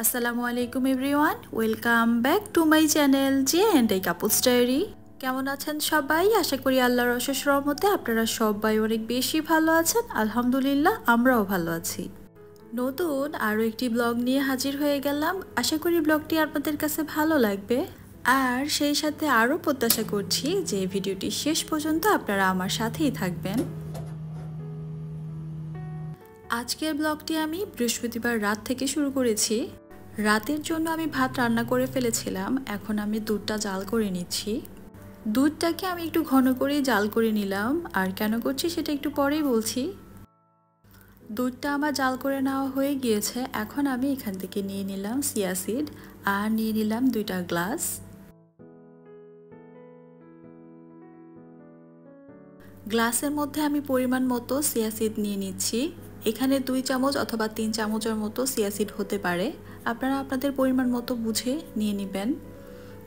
আসসালামু আলাইকুম everyone, welcome back to my channel J and I কাপুস ডায়েরি। কেমন আছেন সবাই? আশা করি আল্লাহর অশেষ রহমতে আপনারা সবাই অনেক বেশি ভালো আছেন। আলহামদুলিল্লাহ, আমরাও ভালো আছি। নতুন আরও একটি ব্লগ নিয়ে হাজির হয়ে গেলাম। আশা করি ব্লগটি আপনাদের কাছে ভালো লাগবে, আর সেই সাথে আরও প্রত্যাশা করছি যে ভিডিওটি শেষ পর্যন্ত আপনারা আমার সাথেই থাকবেন। আজকের ব্লগটি আমি বৃহস্পতিবার রাত থেকে শুরু করেছি। রাতের জন্য আমি ভাত রান্না করে ফেলেছিলাম, এখন আমি দুধটা জাল করে নিচ্ছি। দুধটাকে আমি একটু ঘন করে জাল করে নিলাম, আর কেন করছি সেটা একটু পরেই বলছি। দুধটা আমার জাল করে নেওয়া হয়ে গিয়েছে। এখন আমি এখান থেকে নিয়ে নিলাম চিয়া সিড, আর নিয়ে নিলাম 2টা গ্লাস। গ্লাসের মধ্যে আমি পরিমাণ মতো চিয়া সিড নিয়ে নিচ্ছি। এখানে 2 চামচ অথবা 3 চামচের মতো চিয়া সিড হতে পারে, আপনারা আপনাদের পরিমাণ মতো বুঝে নিয়ে নেবেন।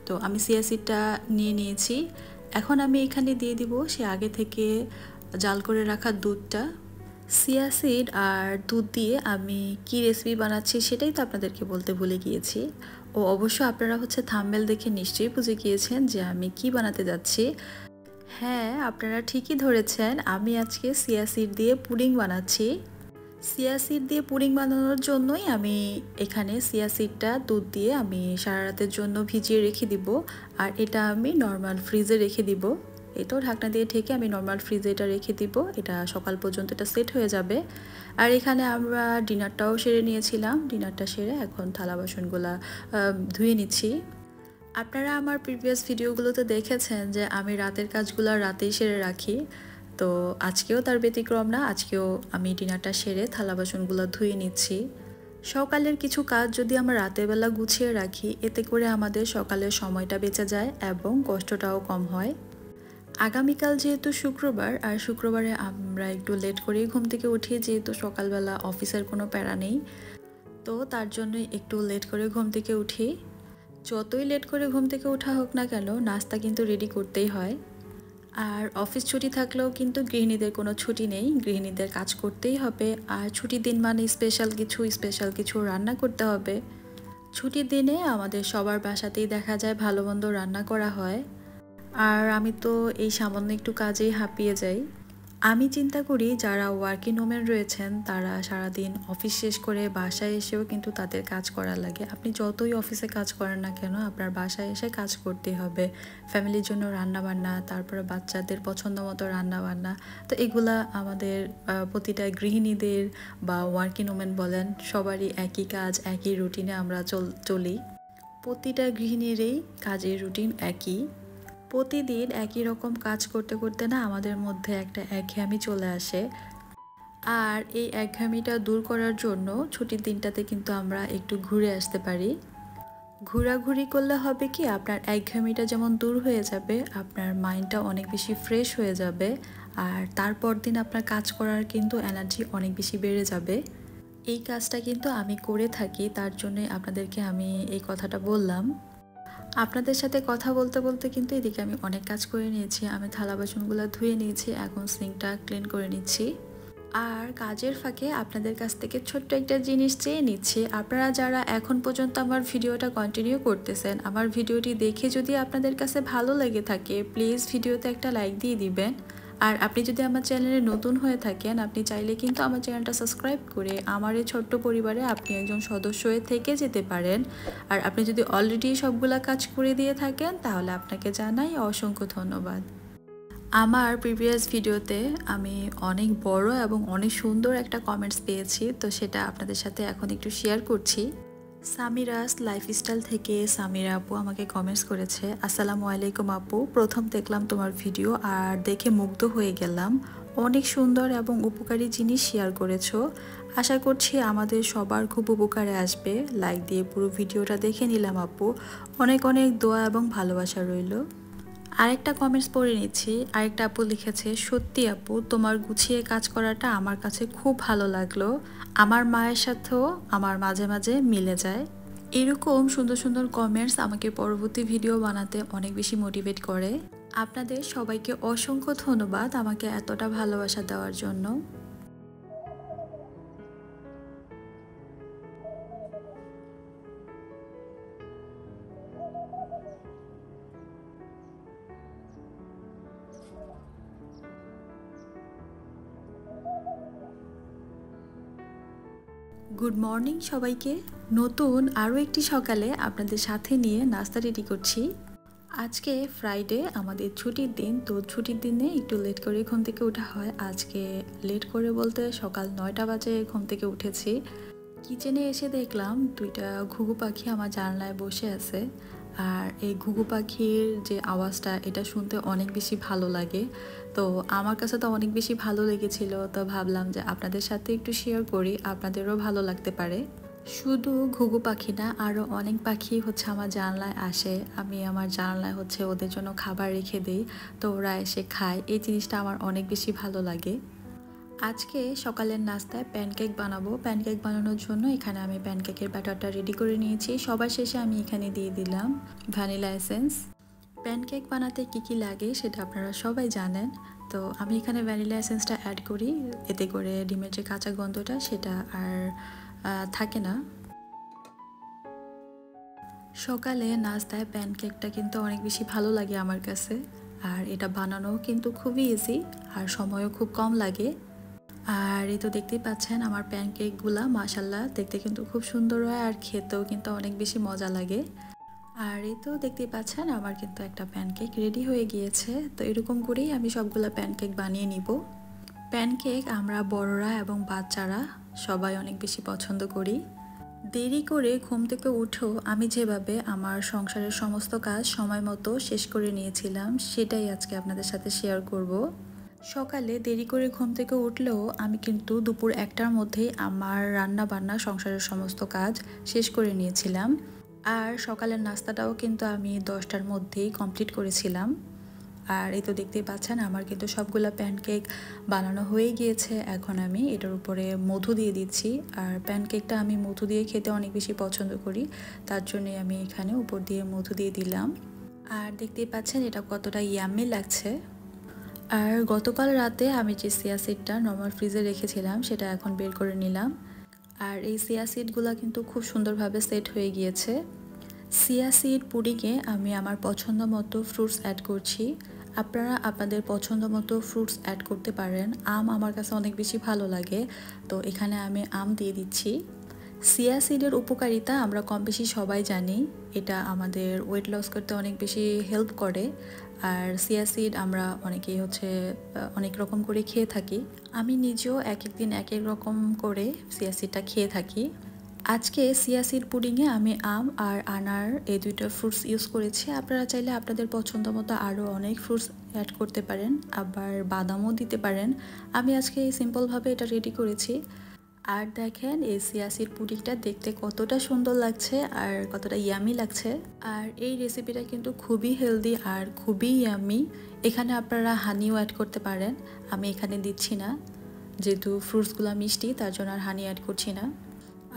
তো আমি চিয়া সিডটা নিয়ে নিয়েছি। এখন আমি এখানে দিয়ে দিব সে আগে থেকে জাল করে রাখা দুধটা। চিয়া সিড আর দুধ দিয়ে আমি কি রেসিপি বানাচ্ছি সেটাই তো আপনাদেরকে বলতে ভুলে গিয়েছি। অবশ্য আপনারা থাম্বনেল দেখে নিশ্চয়ই বুঝে গিয়েছেন যে আমি কি বানাতে যাচ্ছি। হ্যাঁ, আপনারা ঠিকই ধরেছেন, আমি আজকে চিয়া সিড দিয়ে পুডিং বানাচ্ছি। চিয়া সিড দিয়ে পুডিং বানানোর জন্যই আমি এখানে চিয়া সিডটা দুধ দিয়ে আমি সারা রাতের জন্য ভিজিয়ে রেখে দিব, আর এটা আমি নর্মাল ফ্রিজে রেখে দিব। এটাও ঢাকনা দিয়ে ঢেকে আমি নর্মাল ফ্রিজে এটা রেখে দিব, এটা সকাল পর্যন্ত এটা সেট হয়ে যাবে। আর এখানে আমরা ডিনারটাও সেরে নিয়েছিলাম, ডিনারটা সেরে এখন থালা বাসনগুলা ধুয়ে নিচ্ছি। আপনারা আমার প্রিভিয়াস ভিডিওগুলোতে দেখেছেন যে আমি রাতের কাজগুলো রাতেই সেরে রাখি, তো আজকেও তার ব্যতিক্রম না। আজকেও আমি ডিনারটা সেরে থালা বাসনগুলো ধুয়ে নিচ্ছি। সকালের কিছু কাজ যদি আমরা রাতের বেলা গুছিয়ে রাখি, এতে করে আমাদের সকালের সময়টা বেঁচে যায় এবং কষ্টটাও কম হয়। আগামীকাল যেহেতু শুক্রবার, আর শুক্রবারে আমরা একটু লেট করেই ঘুম থেকে উঠি, যেহেতু সকালবেলা অফিসের কোনো প্যারা নেই, তো তার জন্যই একটু লেট করে ঘুম থেকে উঠি। যতই লেট করে ঘুম থেকে ওঠা হোক না কেন, নাস্তা কিন্তু রেডি করতেই হয়। আর অফিস ছুটি থাকলেও কিন্তু গৃহিণীদের কোনো ছুটি নেই, গৃহিণীদের কাজ করতেই হবে। আর ছুটির দিন মানে স্পেশাল কিছু রান্না করতে হবে। ছুটির দিনে আমাদের সবার বাসাতেই দেখা যায় ভালো মন্দ রান্না করা হয়, আর আমি তো এই সামান্য একটু কাজেই হাঁপিয়ে যাই। আমি চিন্তা করি যারা ওয়ার্কিং ওমেন রয়েছেন তারা সারাদিন অফিস শেষ করে বাসায় এসেও কিন্তু তাদের কাজ করা লাগে। আপনি যতই অফিসে কাজ করেন না কেন, আপনার বাসায় এসে কাজ করতে হবে। ফ্যামিলির জন্য রান্নাবান্না, তারপরে বাচ্চাদের পছন্দ মতো রান্নাবান্না, তো এগুলা আমাদের প্রতিটা গৃহিণীদের বা ওয়ার্কিং ওমেন বলেন, সবারই একই কাজ, একই রুটিনে আমরা চলি। প্রতিটা গৃহিণীরই কাজের রুটিন একই। প্রতিদিন একই রকম কাজ করতে করতে না আমাদের মধ্যে একটা একঘেয়েমি চলে আসে। আর এই একঘেয়েমিটা দূর করার জন্য ছুটির দিনটাতে কিন্তু আমরা একটু ঘুরে আসতে পারি। ঘোরাঘুরি করলে হবে কি, আপনার একঘেয়েমিটা যেমন দূর হয়ে যাবে, আপনার মাইন্ডটা অনেক বেশি ফ্রেশ হয়ে যাবে, আর তারপর দিন আপনার কাজ করার কিন্তু এনার্জি অনেক বেশি বেড়ে যাবে। এই কাজটা কিন্তু আমি করে থাকি, তার জন্যই আপনাদেরকে আমি এই কথাটা বললাম। আপনাদের সাথে কথা বলতে বলতে কিন্তু এদিকে আমি অনেক কাজ করে নিয়েছি। আমি থালা বাসনগুলো ধুয়ে নিয়েছি, এখন সিঙ্কটা ক্লিন করে নিচ্ছি। আর কাজের ফাঁকে আপনাদের কাছ থেকে ছোট্ট একটা জিনিস চেয়ে নিচ্ছি। আপনারা যারা এখন পর্যন্ত আমার ভিডিওটা কন্টিনিউ করতেছেন, আমার ভিডিওটি দেখে যদি আপনাদের কাছে ভালো লেগে থাকে, প্লিজ ভিডিওতে একটা লাইক দিয়ে দিবেন। আর আপনি যদি আমার চ্যানেলে নতুন হয়ে থাকেন, আপনি চাইলে কিন্তু আমার চ্যানেলটা সাবস্ক্রাইব করে আমার এই ছোট্ট পরিবারে আপনি একজন সদস্য হয়ে থেকে যেতে পারেন। আর আপনি যদি অলরেডি সবগুলা কাজ করে দিয়ে থাকেন, তাহলে আপনাকে জানাই অসংখ্য ধন্যবাদ। আমার প্রিভিয়াস ভিডিওতে আমি অনেক বড় এবং অনেক সুন্দর একটা কমেন্টস পেয়েছি, তো সেটা আপনাদের সাথে এখন একটু শেয়ার করছি। সামিরাস লাইফস্টাইল থেকে সামিরা আপু আমাকে কমেন্টস করেছে, আসসালামু আলাইকুম আপু, প্রথম দেখলাম তোমার ভিডিও আর দেখে মুগ্ধ হয়ে গেলাম। অনেক সুন্দর এবং উপকারী জিনিস শেয়ার করেছো, আশা করছি আমাদের সবার খুব উপকারে আসবে। লাইক দিয়ে পুরো ভিডিওটা দেখে নিলাম আপু, অনেক অনেক দোয়া এবং ভালোবাসা রইল। আরেকটা কমেন্টস পড়ে নিচ্ছি। আরেকটা আপু লিখেছে, সত্যি আপু তোমার গুছিয়ে কাজ করাটা আমার কাছে খুব ভালো লাগলো, আমার মায়ের সাথেও আমার মাঝে মাঝে মিলে যায়। এরকম সুন্দর সুন্দর কমেন্টস আমাকে পরবর্তী ভিডিও বানাতে অনেক বেশি মোটিভেট করে। আপনাদের সবাইকে অসংখ্য ধন্যবাদ আমাকে এতটা ভালোবাসা দেওয়ার জন্য। গুড মর্নিং সবাইকে। নতুন আরও একটি সকালে আপনাদের সাথে নিয়ে নাস্তা রেডি করছি। আজকে ফ্রাইডে, আমাদের ছুটির দিন। তো ছুটির দিনে একটু লেট করে ঘুম থেকে ওঠা হয়। আজকে লেট করে বলতে সকাল 9টা বাজে ঘুম থেকে উঠেছি। কিচেনে এসে দেখলাম দুইটা ঘুঘু পাখি আমার জানলায় বসে আছে। আর এই ঘুঘু পাখির যে আওয়াজটা, এটা শুনতে অনেক বেশি ভালো লাগে। তো আমার কাছে তো অনেক বেশি ভালো লেগেছিল, তো ভাবলাম যে আপনাদের সাথে একটু শেয়ার করি, আপনাদেরও ভালো লাগতে পারে। শুধু ঘুঘু পাখি না, আরও অনেক পাখি হচ্ছে আমার জানলায় আসে। আমি আমার জানলায় হচ্ছে ওদের জন্য খাবার রেখে দিই, তো ওরা এসে খায়। এই জিনিসটা আমার অনেক বেশি ভালো লাগে। আজকে সকালের নাস্তায় প্যানকেক বানাবো। প্যানকেক বানানোর জন্য এখানে আমি প্যানকেকের ব্যাটারটা রেডি করে নিয়েছি। সবার শেষে আমি এখানে দিয়ে দিলাম ভ্যানিলা এসেন্স। প্যানকেক বানাতে কি কি লাগে সেটা আপনারা সবাই জানেন। তো আমি এখানে ভ্যানিলা এসেন্সটা অ্যাড করি, এতে করে ডিমের যে কাঁচা গন্ধটা সেটা আর থাকে না। সকালে নাস্তায় প্যানকেকটা কিন্তু অনেক বেশি ভালো লাগে আমার কাছে। আর এটা বানানো কিন্তু খুবই ইজি, আর সময়ও খুব কম লাগে। আর এই তো দেখতেই পাচ্ছেন আমার প্যানকেকগুলা মাশাল্লাহ দেখতে কিন্তু খুব সুন্দর হয়, আর খেতেও কিন্তু অনেক বেশি মজা লাগে। আর এই তো দেখতেই পাচ্ছেন আমার কিন্তু একটা প্যানকেক রেডি হয়ে গিয়েছে। তো এরকম করেই আমি সবগুলো প্যানকেক বানিয়ে নিব। প্যানকেক আমরা বড়রা এবং বাচ্চারা সবাই অনেক বেশি পছন্দ করি। দেরি করে ঘুম থেকে উঠেও আমি যেভাবে আমার সংসারের সমস্ত কাজ সময় মতো শেষ করে নিয়েছিলাম, সেটাই আজকে আপনাদের সাথে শেয়ার করব। সকালে দেরি করে ঘুম থেকে উঠলেও আমি কিন্তু দুপুর 1টার মধ্যেই আমার রান্না বান্না সংসারের সমস্ত কাজ শেষ করে নিয়েছিলাম। আর সকালের নাস্তাটাও কিন্তু আমি 10টার মধ্যেই কমপ্লিট করেছিলাম। আর এই তো দেখতেই পাচ্ছেন আমার কিন্তু সবগুলো প্যানকেক বানানো হয়ে গিয়েছে। এখন আমি এটার উপরে মধু দিয়ে দিচ্ছি। আর প্যানকেকটা আমি মধু দিয়ে খেতে অনেক বেশি পছন্দ করি, তার জন্যই আমি এখানে উপর দিয়ে মধু দিয়ে দিলাম। আর দেখতেই পাচ্ছেন এটা কতটা ইয়াম্মি লাগছে। আর গতকাল রাতে আমি যে চিয়া সিডটা নর্মাল ফ্রিজে রেখেছিলাম সেটা এখন বের করে নিলাম। আর এই চিয়া সিডগুলো কিন্তু খুব সুন্দরভাবে সেট হয়ে গিয়েছে। চিয়া সিড পুডিংয়ে আমি আমার পছন্দ মতো ফ্রুটস অ্যাড করছি। আপনারা আপনাদের পছন্দ মতো ফ্রুটস অ্যাড করতে পারেন। আম আমার কাছে অনেক বেশি ভালো লাগে, তো এখানে আমি আম দিয়ে দিচ্ছি। চিয়া সিডের উপকারিতা আমরা কম বেশি সবাই জানি। এটা আমাদের ওয়েট লস করতে অনেক বেশি হেল্প করে। আর চিয়া সিড আমরা অনেকেই হচ্ছে অনেক রকম করে খেয়ে থাকি। আমি নিজেও এক এক দিন এক এক রকম করে চিয়া সিডটা খেয়ে থাকি। আজকে চিয়া সিড পুডিংয়ে আমি আম আর আনার এই দুইটা ফ্রুটস ইউজ করেছি। আপনারা চাইলে আপনাদের পছন্দ মতো আরও অনেক ফ্রুটস অ্যাড করতে পারেন, আবার বাদামও দিতে পারেন। আমি আজকে সিম্পলভাবে এটা রেডি করেছি। আর দেখেন এই চিয়া সিড পুডিংটা দেখতে কতটা সুন্দর লাগছে আর কতটা ইয়ামি লাগছে। আর এই রেসিপিটা কিন্তু খুবই হেলদি আর খুবই ইয়ামি। এখানে আপনারা হানিও অ্যাড করতে পারেন, আমি এখানে দিচ্ছি না, যেহেতু ফ্রুটসগুলো মিষ্টি তার জন্য আর হানি অ্যাড করছি না।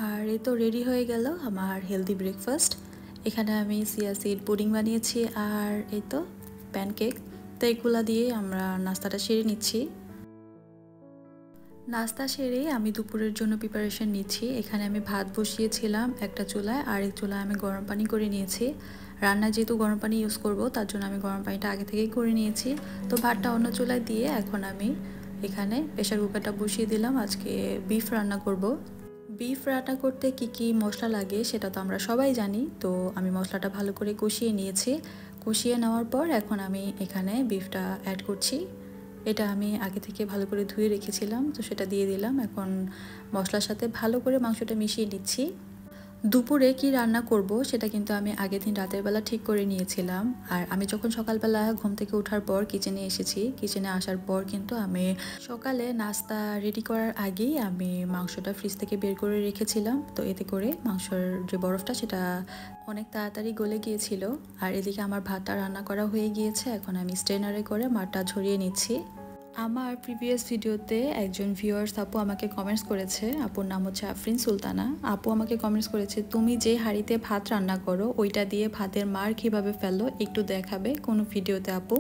আর এই তো রেডি হয়ে গেল আমার হেলদি ব্রেকফাস্ট। এখানে আমি চিয়া সিড পুডিং বানিয়েছি আর এই তো প্যানকেক। তো এগুলো দিয়ে আমরা নাস্তাটা সেরে নিচ্ছি। নাস্তা সেরে আমি দুপুরের জন্য প্রিপারেশন নিচ্ছি। এখানে আমি ভাত বসিয়েছিলাম একটা চুলায়, আর এক চুলায় আমি গরম পানি করে নিয়েছি। রান্নায় যেহেতু গরম পানি ইউজ করব, তার জন্য আমি গরম পানিটা আগে থেকেই করে নিয়েছি। তো ভাতটা অন্য চুলায় দিয়ে এখন আমি এখানে প্রেশার কুকারটা বসিয়ে দিলাম। আজকে বিফ রান্না করব। বিফ রান্না করতে কি কি মশলা লাগে সেটা তো আমরা সবাই জানি। তো আমি মশলাটা ভালো করে কষিয়ে নিয়েছি। কষিয়ে নেওয়ার পর এখন আমি এখানে বিফটা অ্যাড করছি। এটা আমি আগে থেকে ভালো করে ধুয়ে রেখেছিলাম, তো সেটা দিয়ে দিলাম। এখন মশলার সাথে ভালো করে মাংসটা মিশিয়ে নিচ্ছি। দুপুরে কি রান্না করব সেটা কিন্তু আমি আগের দিন রাতের বেলা ঠিক করে নিয়েছিলাম। আর আমি যখন সকালবেলা ঘুম থেকে ওঠার পর কিচেনে এসেছি, কিচেনে আসার পর কিন্তু আমি সকালে নাস্তা রেডি করার আগেই আমি মাংসটা ফ্রিজ থেকে বের করে রেখেছিলাম। তো এতে করে মাংসর যে বরফটা সেটা অনেক তাড়াতাড়ি গলে গিয়েছিল। আর এদিকে আমার ভাতটা রান্না করা হয়ে গিয়েছে। এখন আমি স্ট্রেনারে করে মাঠটা ঝরিয়ে নিচ্ছি। আমার প্রিভিয়াস ভিডিওতে একজন ভিউয়ার্স আপু আমাকে কমেন্টস করেছে, আপুর নাম হচ্ছে আফরিন সুলতানা। আপু আমাকে কমেন্টস করেছে, তুমি যে হাঁড়িতে ভাত রান্না করো ওইটা দিয়ে ভাতের মার কীভাবে ফেলো একটু দেখাবে কোনো ভিডিওতে আপু।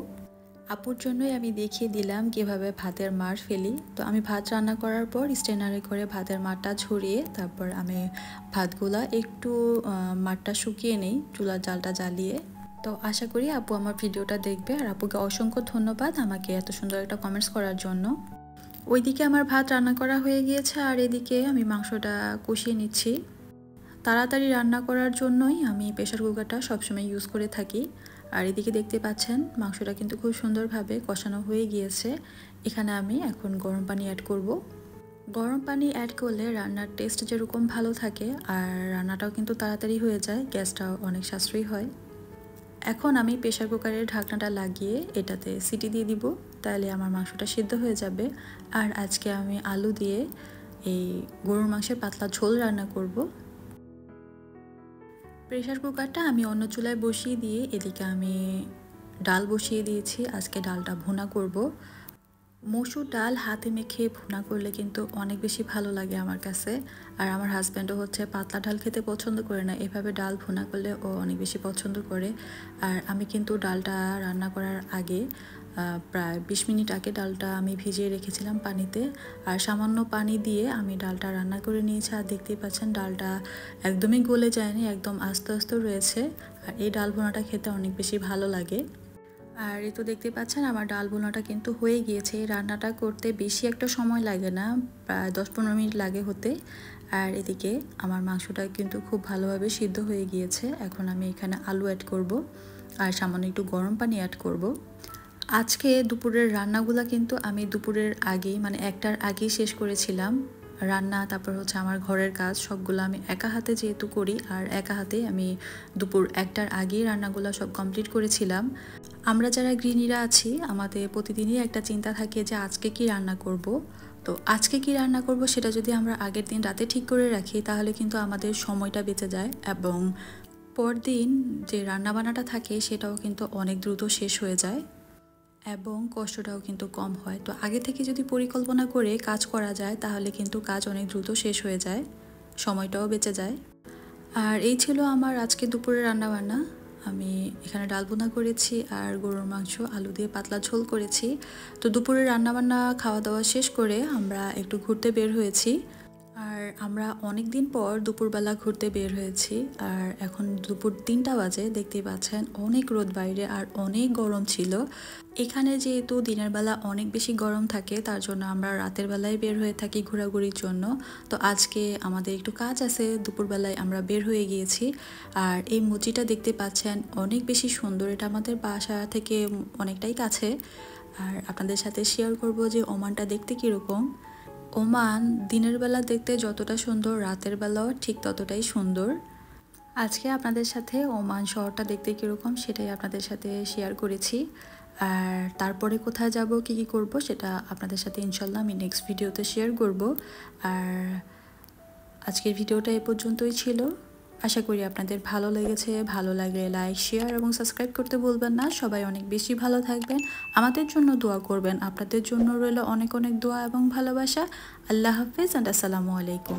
আপুর জন্যই আমি দেখিয়ে দিলাম কিভাবে ভাতের মার ফেলি। তো আমি ভাত রান্না করার পর স্ট্রেনারে করে ভাতের মারটা ঝরিয়ে তারপর আমি ভাতগুলা একটু মারটা শুকিয়ে নেই চুলার জালটা জ্বালিয়ে। তো আশা করি আপু আমার ভিডিওটা দেখবে। আর আপুকে অসংখ্য ধন্যবাদ আমাকে এত সুন্দর একটা কমেন্টস করার জন্য। ওইদিকে আমার ভাত রান্না করা হয়ে গিয়েছে আর এদিকে আমি মাংসটা কষিয়ে নিচ্ছি। তাড়াতাড়ি রান্না করার জন্যই আমি প্রেসার কুকারটা সবসময় ইউজ করে থাকি। আর এদিকে দেখতে পাচ্ছেন মাংসটা কিন্তু খুব সুন্দরভাবে কষানো হয়ে গিয়েছে। এখানে আমি এখন গরম পানি অ্যাড করব। গরম পানি অ্যাড করলে রান্নার টেস্ট যেরকম ভালো থাকে আর রান্নাটাও কিন্তু তাড়াতাড়ি হয়ে যায়, গ্যাসটাও অনেক সাশ্রয়ী হয়। এখন আমি প্রেসার কুকারের ঢাকনাটা লাগিয়ে এটাতে সিটি দিয়ে দিব, তাহলে আমার মাংসটা সিদ্ধ হয়ে যাবে। আর আজকে আমি আলু দিয়ে এই গরুর মাংসের পাতলা ঝোল রান্না করব। প্রেসার কুকারটা আমি অন্য চুলায় বসিয়ে দিয়ে এদিকে আমি ডাল বসিয়ে দিয়েছি। আজকে ডালটা ভুনা করব। মসুর ডাল হাতে মেখে ভুনা করলে কিন্তু অনেক বেশি ভালো লাগে আমার কাছে। আর আমার হাজব্যান্ডও হচ্ছে পাতলা ডাল খেতে পছন্দ করে না, এভাবে ডাল ভুনা করলে ও অনেক বেশি পছন্দ করে। আর আমি কিন্তু ডালটা রান্না করার আগে প্রায় 20 মিনিট আগে ডালটা আমি ভিজিয়ে রেখেছিলাম পানিতে। আর সামান্য পানি দিয়ে আমি ডালটা রান্না করে নিয়েছি। আর দেখতেই পাচ্ছেন ডালটা একদমই গলে যায়নি, একদম আস্তে আস্তে রয়েছে। আর এই ডাল ভুনাটা খেতে অনেক বেশি ভালো লাগে। আর এই তো দেখতে পাচ্ছেন আমার ডাল ভুনাটা কিন্তু হয়ে গিয়েছে। এই রান্নাটা করতে বেশি একটা সময় লাগে না, প্রায় 10-15 মিনিট লাগে হতে। আর এদিকে আমার মাংসটা কিন্তু খুব ভালোভাবে সিদ্ধ হয়ে গিয়েছে। এখন আমি এখানে আলু অ্যাড করব আর সামান্য একটু গরম পানি অ্যাড করব। আজকে দুপুরের রান্নাগুলো কিন্তু আমি দুপুরের আগেই মানে 1টার আগেই শেষ করেছিলাম রান্না। তারপর হচ্ছে আমার ঘরের কাজ সবগুলো আমি একা হাতে যেহেতু করি, আর একা হাতে আমি দুপুর 1টার আগেই রান্নাগুলো সব কমপ্লিট করেছিলাম। আমরা যারা গৃহিণীরা আছি আমাদের প্রতিদিনই একটা চিন্তা থাকে যে আজকে কি রান্না করব। তো আজকে কি রান্না করব সেটা যদি আমরা আগের দিন রাতে ঠিক করে রাখি তাহলে কিন্তু আমাদের সময়টা বেঁচে যায় এবং পরদিন যে রান্নাবান্নাটা থাকে সেটাও কিন্তু অনেক দ্রুত শেষ হয়ে যায় এবং কষ্টটাও কিন্তু কম হয়। তো আগে থেকে যদি পরিকল্পনা করে কাজ করা যায় তাহলে কিন্তু কাজ অনেক দ্রুত শেষ হয়ে যায়, সময়টাও বেঁচে যায়। আর এই ছিল আমার আজকে দুপুরে রান্নাবান্না। আমি এখানে ডাল ভুনা করেছি আর গরুর মাংস আলু দিয়ে পাতলা ঝোল করেছি। তো দুপুরে রান্নাবান্না খাওয়া দাওয়া শেষ করে আমরা একটু ঘুরতে বের হয়েছি। আর আমরা অনেক দিন পর দুপুরবেলা ঘুরতে বের হয়েছি। আর এখন দুপুর 3টা বাজে, দেখতেই পাচ্ছেন অনেক রোদ বাইরে আর অনেক গরম ছিল। এখানে যেহেতু দিনের বেলা অনেক বেশি গরম থাকে তার জন্য আমরা রাতের বেলায় বের হয়ে থাকি ঘোরাঘুরির জন্য। তো আজকে আমাদের একটু কাজ আছে, দুপুরবেলায় আমরা বের হয়ে গিয়েছি। আর এই মসজিদটা দেখতে পাচ্ছেন অনেক বেশি সুন্দর, এটা আমাদের বাসা থেকে অনেকটাই কাছে। আর আপনাদের সাথে শেয়ার করব যে ওমানটা দেখতে কীরকম। ওমান দিনের বেলা দেখতে যতটা সুন্দর রাতের বেলাও ঠিক ততটাই সুন্দর। আজকে আপনাদের সাথে ওমান শহরটা দেখতে কীরকম সেটাই আপনাদের সাথে শেয়ার করেছি। আর তারপরে কোথায় যাব কী কী করব সেটা আপনাদের সাথে ইনশাল্লাহ আমি নেক্সট ভিডিওতে শেয়ার করব। আর আজকের ভিডিওটা এ পর্যন্তই ছিল। আশা করি আপনাদের ভালো লেগেছে। ভালো লাগলে লাইক শেয়ার এবং সাবস্ক্রাইব করতে ভুলবেন না। সবাই অনেক বেশি ভালো থাকবেন, আমাদের জন্য দোয়া করবেন। আপনাদের জন্য রইল অনেক অনেক দোয়া এবং ভালোবাসা। আল্লাহ হাফেজ এন্ড আসসালামু আলাইকুম।